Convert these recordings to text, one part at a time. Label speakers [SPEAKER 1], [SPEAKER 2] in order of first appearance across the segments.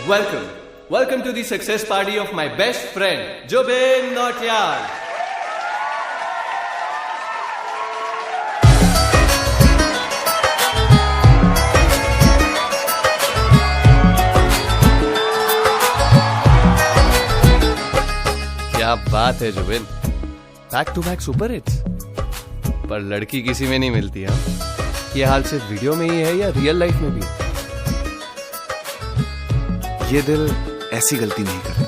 [SPEAKER 1] Welcome to the success party of my best friend, Jubin Nautiyal. क्या बात है Jubin, back to back super hits. पर लड़की किसी में नहीं मिलती है। ये हाल सिर्फ वीडियो में ही है या रियल लाइफ में भी है?
[SPEAKER 2] ये दिल ऐसी गलती नहीं करता।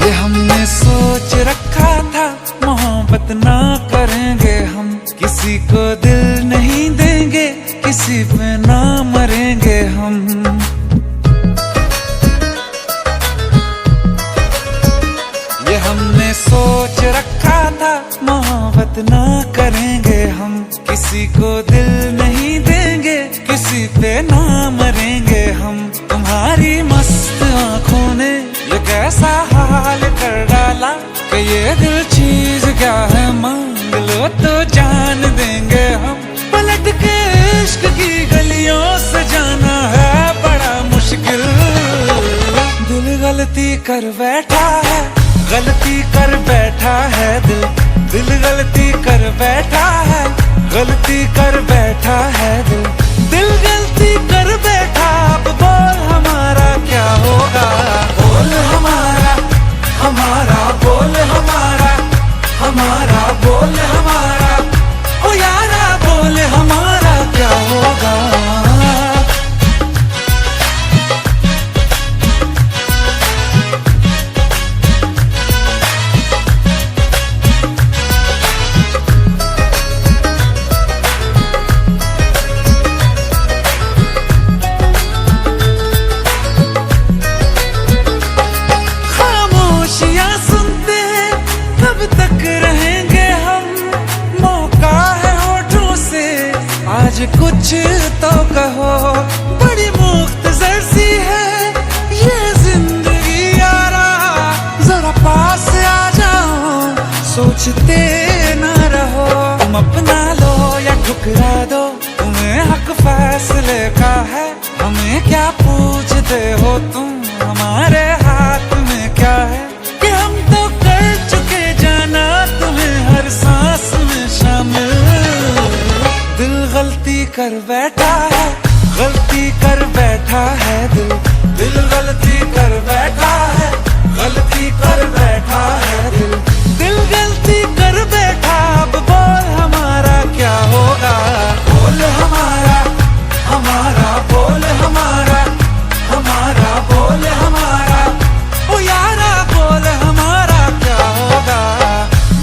[SPEAKER 3] ये हमने सोच रखा था, मोहब्बत ना करेंगे हम, किसी को दिल नहीं देंगे, किसी पे ना मरेंगे हम। ये हमने सोच रखा था, मोहब्बत ना करेंगे हम, किसी को दिल नहीं देंगे, किसी पे ना मरेंगे हम। तुम्हारी मस्त आंखों ने ये कैसा हाल कर डाला कि ये दिल चीज क्या है, मांग लो तो जान देंगे हम। पलट के इश्क की गलियों से जाना है बड़ा मुश्किल। दिल गलती कर बैठा है, गलती कर बैठा है दिल, दिल गलती कर बैठा है, गलती कर बैठा है दिल, दिल गलती कर बैठा। अब बोल हमारा क्या होगा, बोल हमारा, हमारा बोल हमारा, हमारा बोल हमारा, ओ यारा बोल हमारा क्या होगा। कुछ तो कहो, बड़ी मुख्तसर सी है ये जिंदगी यारा, जरा पास आ जाओ, सोचते ना रहो। तुम अपना लो या ठुकरा दो, तुम्हें हक फैसले का है, हमें क्या पूछते हो तुम, हमारे हाथ में क्या है कि हम तो कर चुके जाना तुम्हें हर सांस में शामिल। दिल गलती कर बैठा है, गलती कर बैठा है दिल, दिल गलती कर बैठा है, गलती कर बैठा है दिल, दिल गलती कर बैठा। अब बोल हमारा क्या होगा, बोल हमारा, हमारा बोल हमारा, हमारा बोल हमारा, ओ यारा बोल हमारा क्या होगा।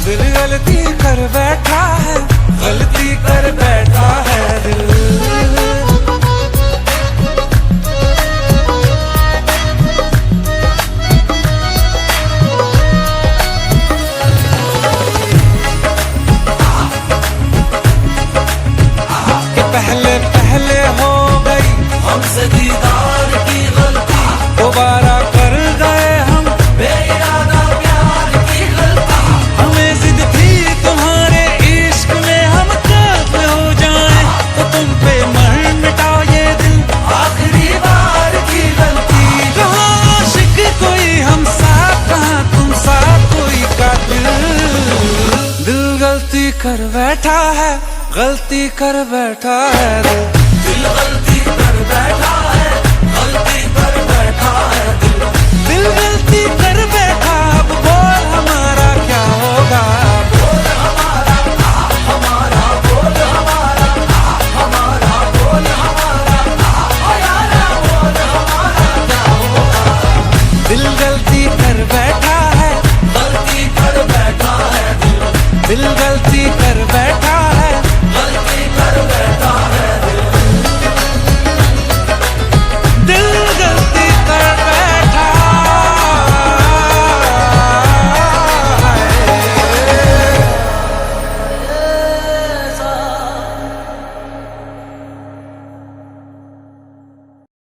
[SPEAKER 3] दिल गलती कर बैठा है, गलती कर बैठा है दिल। पहले पहले हो गई हमसे दीदार की गलती, दोबारा कर गए हम बेइरादा प्यार की गलती। हमें जिद थी तुम्हारे इश्क में हम कब हो जाएं, तो तुम पे मर मिटाओ ये दिल, आखिरी बार की गलती। कहाँ आशिक कोई हम साथ, कहाँ तुम साथ कोई कातिल। दिल गलती कर बैठा है, गलती कर बैठा है दिल, दिल